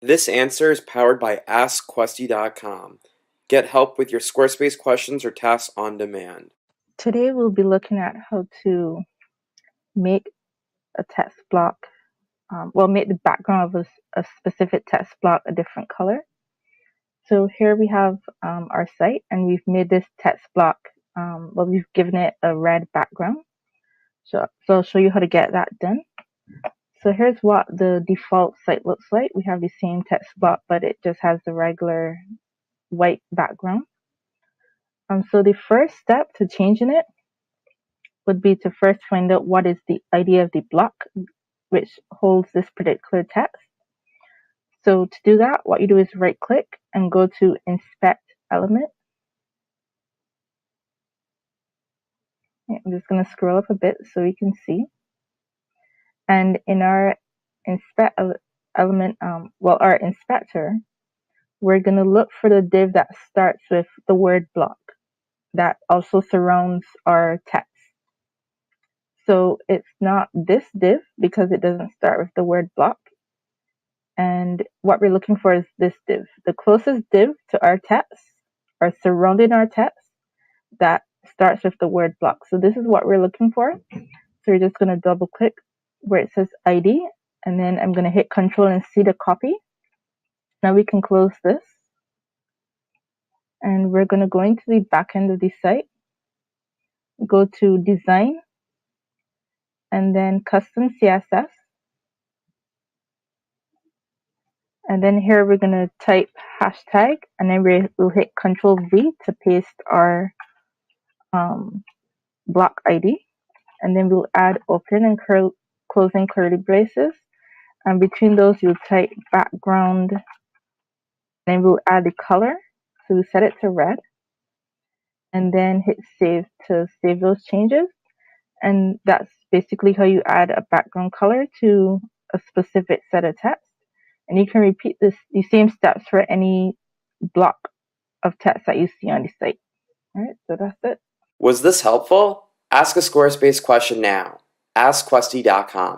This answer is powered by AskQuesty.com. Get help with your Squarespace questions or tasks on demand. Today we'll be looking at how to make a text block, make the background of a specific text block a different color. So here we have our site, and we've made this text block, we've given it a red background. So I'll show you how to get that done. So here's what the default site looks like. We have the same text block, but it just has the regular white background. So the first step to changing it would be to first find out what is the ID of the block which holds this particular text. So to do that, what you do is right click and go to Inspect Element. I'm just going to scroll up a bit so you can see. And in our Inspect Element, our inspector, we're going to look for the div that starts with the word block that also surrounds our text. So it's not this div because it doesn't start with the word block. And what we're looking for is this div. The closest div to our text or surrounding our text that starts with the word block. So this is what we're looking for. So we're just going to double click where it says ID, and then I'm going to hit Control and C to copy. Now we can close this, and we're going to go into the back end of the site, go to Design, and then Custom CSS. And then here we're going to type hashtag, and then we'll hit Control V to paste our block ID. And then we'll add open and closing curly braces. And between those, you'll type background. Then we'll add the color. So we set it to red. And then hit save to save those changes. And that's basically how you add a background color to a specific set of text. And you can repeat the same steps for any block of text that you see on the site. All right, so that's it. Was this helpful? Ask a Squarespace question now. AskQuesty.com.